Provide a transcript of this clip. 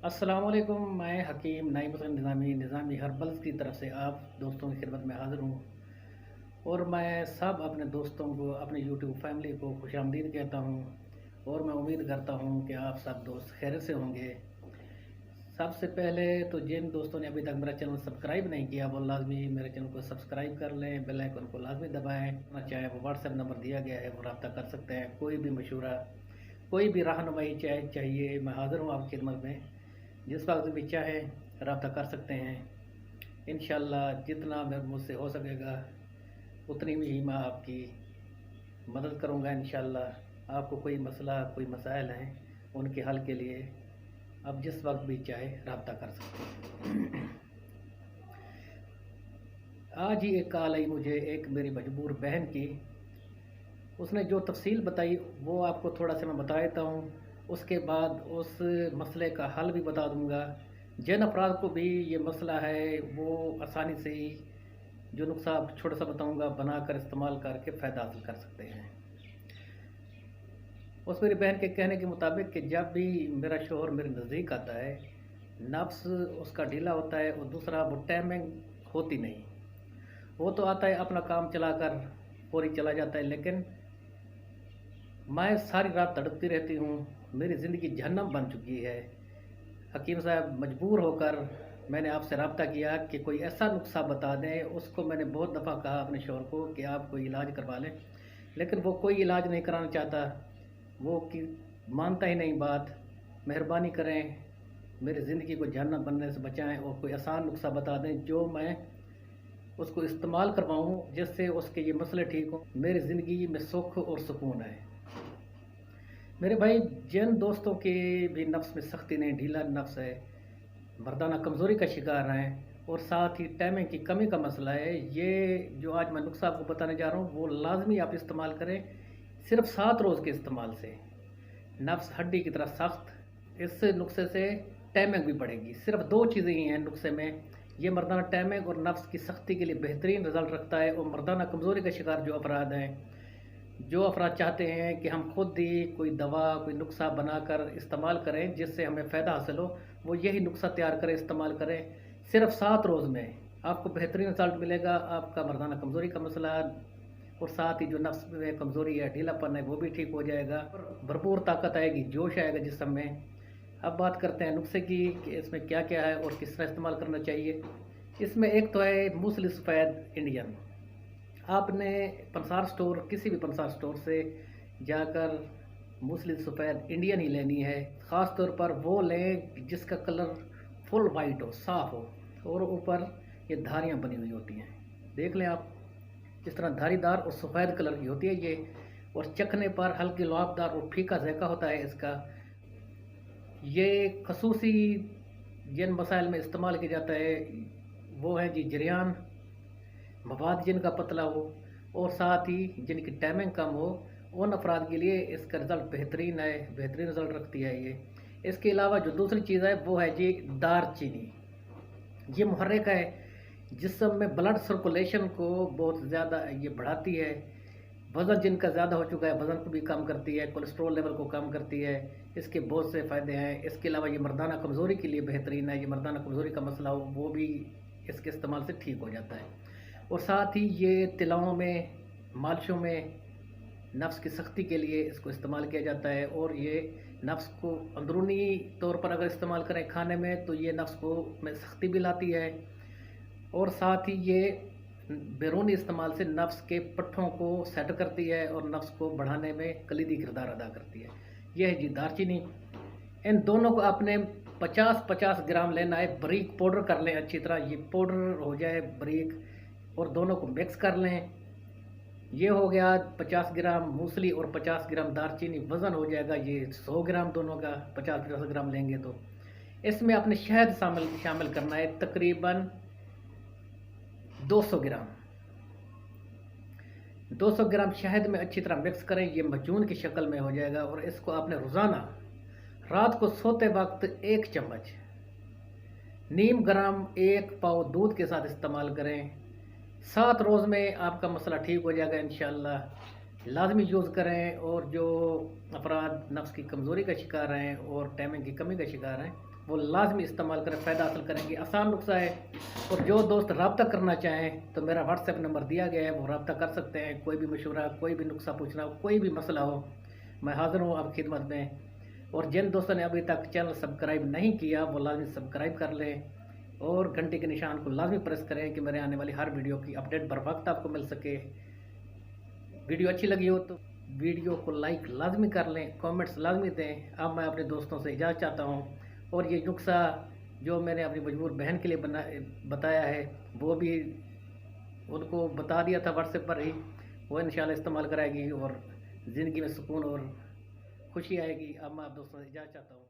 अस्सलामुअलैकुम। मैं हकीम नाइम हुसैन निज़ामी हर्बल्स की तरफ से आप दोस्तों की खिदमत में हाज़िर हूँ। और मैं सब अपने दोस्तों को, अपने यूट्यूब फैमिली को खुशामदीद कहता हूँ। और मैं उम्मीद करता हूँ कि आप सब दोस्त खैर से होंगे। सबसे पहले तो जिन दोस्तों ने अभी तक मेरा चैनल सब्सक्राइब नहीं किया वो लाजमी मेरे चैनल को सब्सक्राइब कर लें, बेल आइकन को लाजमी दबाएँ। चाहे वो व्हाट्सएप नंबर दिया गया है वो रब्ता कर सकते हैं। कोई भी मशवरा, कोई भी रहनुमाई चाहिए, मैं हाज़िर हूँ आपकी खिदमत में। जिस वक्त भी चाहे रब्ता कर सकते हैं। इंशाअल्लाह जितना मुझसे हो सकेगा उतनी ही मैं आपकी मदद करूंगा। इंशाअल्लाह आपको कोई मसला, कोई मसाइल हैं उनके हल के लिए आप जिस वक्त भी चाहे रब्ता कर सकते हैं। आज ही एक कॉल आई मुझे एक मेरी मजबूर बहन की। उसने जो तफसील बताई वो आपको थोड़ा सा मैं बता देता हूँ। उसके बाद उस मसले का हल भी बता दूँगा। जिन अफराद को भी ये मसला है वो आसानी से ही जो नुस्खा छोटा सा बताऊँगा बनाकर इस्तेमाल करके फ़ायदा हासिल कर सकते हैं। उस मेरी बहन के कहने के मुताबिक कि जब भी मेरा शौहर मेरे नज़दीक आता है, नफ्स उसका ढीला होता है और दूसरा वो टाइमिंग होती नहीं। वो तो आता है अपना काम चलाकर फौरी चला जाता है, लेकिन मैं सारी रात तड़पती रहती हूँ। मेरी ज़िंदगी जहन्नम बन चुकी है। हकीम साहब, मजबूर होकर मैंने आपसे रब्ता किया कि कोई ऐसा नुस्खा बता दें। उसको मैंने बहुत दफ़ा कहा अपने शौहर को कि आप कोई इलाज करवा लें, लेकिन वो कोई इलाज नहीं कराना चाहता। वो कि मानता ही नहीं बात। मेहरबानी करें, मेरी ज़िंदगी को जहन्नम बनने से बचाएं और कोई आसान नुस्खा बता दें जो मैं उसको इस्तेमाल करवाऊँ, जिससे उसके ये मसले ठीक हों, मेरी ज़िंदगी में सुख और सुकून है। मेरे भाई, जिन दोस्तों के भी नफ्स में सख्ती नहीं, ढीला नफ्स है, मर्दाना कमज़ोरी का शिकार हैं और साथ ही टाइमिंग की कमी का मसला है, ये जो आज मैं नुस्खा आपको बताने जा रहा हूँ वो लाजमी आप इस्तेमाल करें। सिर्फ 7 रोज़ के इस्तेमाल से नफ्स हड्डी की तरह सख्त। इस नुस्खे से टाइमिंग भी बढ़ेगी। सिर्फ 2 चीज़ें ही हैं नुस्खे में। ये मर्दाना टाइमिंग और नफ्स की सख्ती के लिए बेहतरीन रिज़ल्ट रखता है। और मर्दाना कमज़ोरी का शिकार जो अफराद हैं, जो अफराद चाहते हैं कि हम खुद ही कोई दवा, कोई नुस्खा बनाकर इस्तेमाल करें जिससे हमें फ़ायदा हासिल हो, वो यही नुस्खा तैयार करें, इस्तेमाल करें। सिर्फ 7 रोज़ में आपको बेहतरीन रिज़ल्ट मिलेगा। आपका मर्दाना कमज़ोरी का मसला और साथ ही जो नफ्स में कमज़ोरी है, ढीलापन है, वो भी ठीक हो जाएगा और भरपूर ताकत आएगी, जोश आएगा जिस्म में। अब बात करते हैं नुस्खे की कि इसमें क्या-क्या है और किस तरह इस्तेमाल करना चाहिए। इसमें एक तो है मूसली सफ़ेद इंडियन। आपने पंसार स्टोर, किसी भी पंसार स्टोर से जाकर मूसली सफ़ेद इंडियन ही लेनी है। ख़ास तौर पर वो लें जिसका कलर फुल वाइट हो, साफ़ हो और ऊपर ये धारियाँ बनी हुई होती हैं। देख लें आप, इस तरह धारीदार और सफ़ेद कलर की होती है ये, और चखने पर हल्की लुआबदार और फीका ज़ायका होता है इसका। ये खसूसी जिन मसाइल में इस्तेमाल किया जाता है वो है जी जरियान, मवाद जिनका पतला हो और साथ ही जिनकी टाइमिंग कम हो, उन अफराद के लिए इसका रिज़ल्ट बेहतरीन है, बेहतरीन रिज़ल्ट रखती है ये। इसके अलावा जो दूसरी चीज़ है वो है जी दारचीनी। ये मुहर्रिक है, जिस्म में ब्लड सर्कुलेशन को बहुत ज़्यादा ये बढ़ाती है। वज़न जिनका ज़्यादा हो चुका है वज़न को भी कम करती है, कोलेस्ट्रॉल लेवल को कम करती है। इसके बहुत से फ़ायदे हैं। इसके अलावा ये मर्दाना कमज़ोरी के लिए बेहतरीन है। ये मर्दाना कमज़ोरी का मसला हो वो भी इसके इस्तेमाल से ठीक हो जाता है। और साथ ही ये तिलाओं में, मालिशों में नफ्स की सख्ती के लिए इसको इस्तेमाल किया जाता है। और ये नफ्स को अंदरूनी तौर पर अगर इस्तेमाल करें खाने में तो ये नफ्स को में सख्ती भी लाती है। और साथ ही ये बैरूनी इस्तेमाल से नफ्स के पट्ठों को सेट करती है और नफ्स को बढ़ाने में कलीदी किरदार अदा करती है। यह है जी दारचीनी। इन दोनों को आपने 50-50 ग्राम लेना है, बारीक पाउडर कर लें अच्छी तरह। ये पाउडर हो जाए बारीक और दोनों को मिक्स कर लें। ये हो गया 50 ग्राम मूसली और 50 ग्राम दारचीनी। वज़न हो जाएगा ये 100 ग्राम दोनों का, 50-50 ग्राम लेंगे तो। इसमें आपने शहद शामिल करना है, तकरीबन 200 ग्राम। 200 ग्राम शहद में अच्छी तरह मिक्स करें, ये मजून की शक्ल में हो जाएगा। और इसको आपने रोज़ाना रात को सोते वक्त 1 चम्मच नीम ग्राम 1 पाव दूध के साथ इस्तेमाल करें। 7 रोज़ में आपका मसला ठीक हो जाएगा इंशाअल्लाह। लाजमी यूज़ करें, और जो अफराद नफ्स की कमज़ोरी का शिकार हैं और टाइमिंग की कमी का शिकार हैं, वो लाजमी इस्तेमाल करें, फ़ायदा हासिल करेंगे। आसान नुस्खा है। और जो दोस्त रब्ता करना चाहें तो मेरा व्हाट्सएप नंबर दिया गया है, वो रब्ता कर सकते हैं। कोई भी मशवरा, कोई भी नुस्खा पूछना हो, कोई भी मसला हो, मैं हाज़िर हूँ आपकी खिदमत में। और जिन दोस्तों ने अभी तक चैनल सब्सक्राइब नहीं किया वो लाजमी सब्सक्राइब कर लें, और घंटे के निशान को लाजमी प्रेस करें कि मेरे आने वाली हर वीडियो की अपडेट बर वक्त आपको मिल सके। वीडियो अच्छी लगी हो तो वीडियो को लाइक लाजमी कर लें, कमेंट्स लाजमी दें। अब मैं अपने दोस्तों से इजाज़त चाहता हूँ, और ये नुस्खा जो मैंने अपनी मजबूर बहन के लिए बताया है, वो भी उनको बता दिया था व्हाट्सएप पर ही। वो इंशाल्लाह इस्तेमाल कराएगी और ज़िंदगी में सुकून और खुशी आएगी। अब मैं आप दोस्तों से इजाज़त चाहता हूँ।